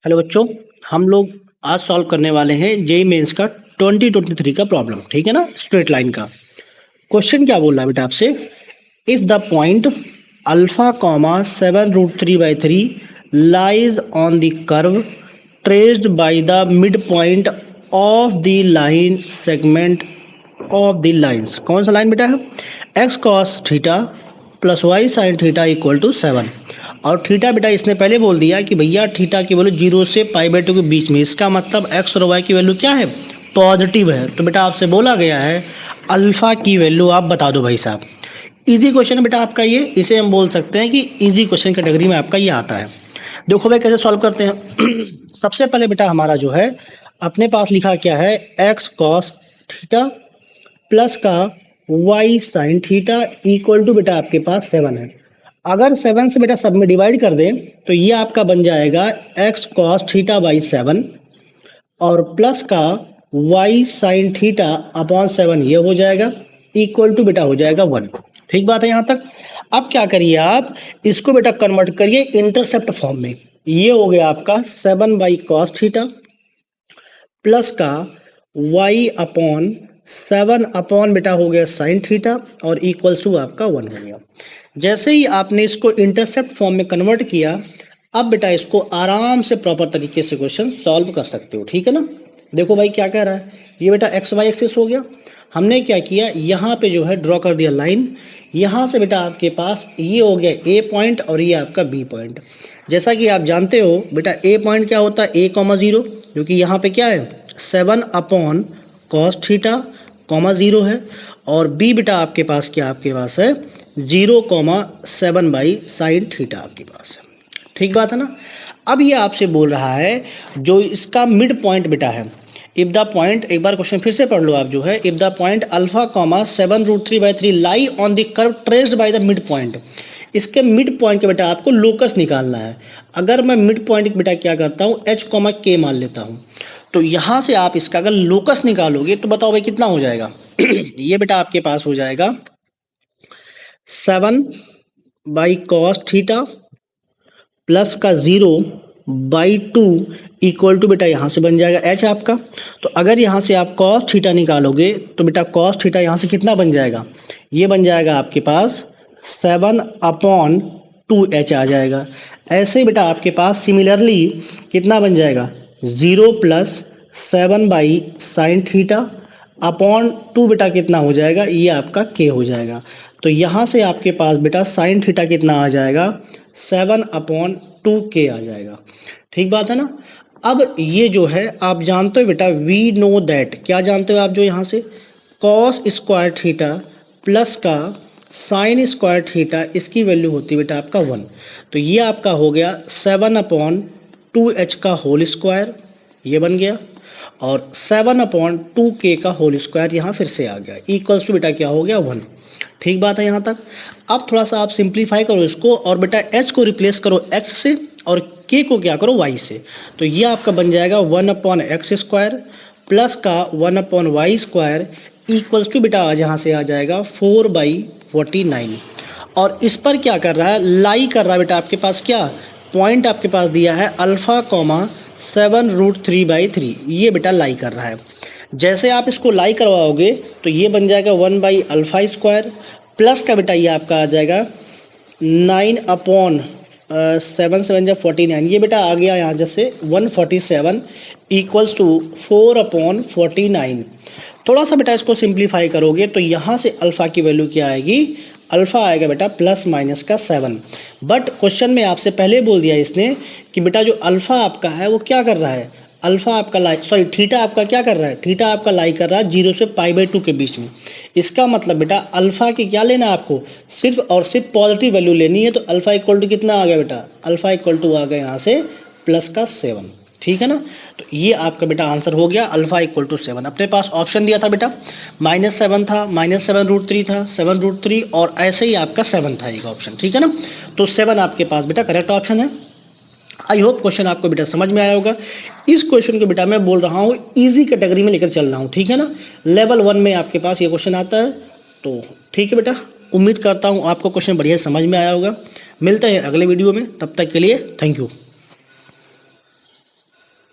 Hello बच्चों, हम लोग आज सॉल्व करने वाले हैं जेई मेंस का 2023 का प्रॉब्लम। ठीक है ना, स्ट्रेट लाइन का क्वेश्चन क्या बोल रहा है बेटा आपसे। If the point alpha comma 7√3/3 lies on the curve traced by the mid point of the line segment of the lines. कौन सा लाइन बेटा है? X cos theta plus y sin theta equal to 7। और theta बेटा इसने पहले बोल दिया कि भैया थीटा की वैल्यू 0 से π/2 के बीच में, इसका मतलब एक्स और वाई की वैल्यू क्या है? पॉजिटिव है। तो बेटा आपसे बोला गया है अल्फा की वैल्यू आप बता दो भाई साहब। इजी क्वेश्चन है बेटा आपका ये, इसे हम बोल सकते हैं कि इजी क्वेश्चन कैटेगरी में आपका ये आता है। देखो भाई कैसे सॉल्व करते हैं। सबसे पहले बेटा हमारा जो है अपने पास लिखा क्या है, एक्स कॉस थीटा प्लस का y sin theta equal to बेटा आपके पास 7 है। अगर 7 से बेटा सब में डिवाइड कर दें तो ये आपका बन जाएगा एक्स कॉस थीटा बाई 7 और प्लस का वाई साइन थीटा अपॉन 7 ये हो जाएगा इक्वल टू बेटा हो जाएगा 1। ठीक बात है यहाँ तक। अब क्या करिए आप इसको बेटा कन्वर्ट करिए इंटरसेप्ट फॉर्म में। ये हो गया आपका 7 बाई कॉस थीटा प्लस का वाई अपॉन 7 अपॉन बेटा हो गया साइन थीटा और इक्वल्स टू आपका 1 हो गया। जैसे ही आपने इसको इंटरसेप्ट फॉर्म में कन्वर्ट किया, अब बेटा इसको आराम से प्रॉपर तरीके से क्वेश्चन सॉल्व कर सकते हो। ठीक है ना। देखो भाई क्या कह रहा है, ये बेटा एक्स वाई एक्सिस हो गया। हमने क्या किया, यहाँ पे जो है ड्रॉ कर दिया लाइन। यहाँ से बेटा आपके पास ये हो गया ए पॉइंट और ये आपका बी पॉइंट। जैसा कि आप जानते हो बेटा ए पॉइंट क्या होता है, a,0, जो कि यहाँ पे क्या है 7 अपॉन कॉस थीटा कॉमा 0 है। और बी बेटा आपके पास क्या आपके पास है 0,7 बाई साइन थीटा आपके पास है। ठीक बात है ना। अब ये आपसे बोल रहा है जो इसका मिड पॉइंट बेटा है, इफ द पॉइंट, एक बार क्वेश्चन फिर से पढ़ लो आप जो है, if the point alpha comma 7√3/3 lie on the curve traced by the mid point. इसके मिड पॉइंट के बेटा आपको लोकस निकालना है। अगर मैं मिड पॉइंट बेटा क्या करता हूँ h, k मान लेता हूँ, तो यहाँ से आप इसका अगर लोकस निकालोगे तो बताओ भाई कितना हो जाएगा। ये बेटा आपके पास हो जाएगा 7 बाई कॉस थीटा प्लस का 0/2 इक्वल टू बेटा यहाँ से बन जाएगा h आपका। तो अगर यहाँ से आप कॉस थीटा निकालोगे तो बेटा कॉस थीटा यहाँ से कितना बन जाएगा, ये बन जाएगा आपके पास 7/2h आ जाएगा। ऐसे ही बेटा आपके पास सिमिलरली कितना बन जाएगा 0 + 7 बाई साइन थीटा अपॉन 2 बेटा कितना हो जाएगा, ये आपका k हो जाएगा। तो यहाँ से आपके पास बेटा साइन थीटा कितना आ जाएगा 7/2k आ जाएगा। ठीक बात है ना। अब ये जो है आप जानते हो बेटा, वी नो दैट, क्या जानते हो आप जो यहाँ से कॉस स्क्वायर थीटा प्लस का साइन स्क्वायर थीटा, इसकी वैल्यू होती है बेटा आपका 1। तो ये आपका हो गया 7/2h का होल स्क्वायर, ये बन गया, और 7/2k का होल स्क्वायर यहाँ फिर से आ गया इक्वल्स टू बेटा क्या हो गया 1। ठीक बात है यहाँ तक। अब थोड़ा सा आप सिंप्लीफाई करो इसको और बेटा h को रिप्लेस करो x से और k को क्या करो y से। तो ये आपका बन जाएगा 1/x² प्लस का 1/y² इक्वल्स टू बेटा यहाँ से आ जाएगा 4/49। और इस पर क्या कर रहा है, लाई कर रहा है बेटा आपके पास क्या पॉइंट आपके पास दिया है अल्फा कॉमा 7√3/3, ये बेटा लाई कर रहा है। जैसे आप इसको लाई करवाओगे तो ये बन जाएगा 1/α² प्लस का बेटा ये आपका आ जाएगा 9/7 49, ये बेटा आ गया यहाँ जैसे 147 इक्वल्स टू 4/49। थोड़ा सा बेटा इसको सिंप्लीफाई करोगे तो यहाँ से अल्फा की वैल्यू क्या आएगी, अल्फा आएगा बेटा +-7। बट क्वेश्चन में आपसे पहले बोल दिया इसने कि बेटा जो अल्फा आपका है वो क्या कर रहा है, अल्फा आपका थीटा आपका क्या कर रहा है, थीटा आपका लाई कर रहा है 0 से π/2 के बीच में। इसका मतलब बेटा अल्फा की क्या लेना है आपको, सिर्फ और सिर्फ पॉजिटिव वैल्यू लेनी है। तो अल्फा इक्वल टू कितना आ गया बेटा, अल्फा इक्वल टू आ गया यहाँ से +7। ठीक है ना। तो ये आपका बेटा आंसर हो गया अल्फा इक्वल टू 7। अपने पास ऑप्शन दिया था बेटा -7 था, -7√3 था, 7√3 और ऐसे ही आपका 7 था एक ऑप्शन। ठीक है ना। तो 7 आपके पास बेटा करेक्ट ऑप्शन है। आई होप क्वेश्चन आपको बेटा समझ में आया होगा। इस क्वेश्चन को बेटा मैं बोल रहा हूँ इजी कैटेगरी में लेकर चल रहा हूँ। ठीक है ना। लेवल 1 में आपके पास ये क्वेश्चन आता है। तो ठीक है बेटा, उम्मीद करता हूँ आपको क्वेश्चन बढ़िया समझ में आया होगा। मिलते हैं अगले वीडियो में, तब तक के लिए थैंक यू।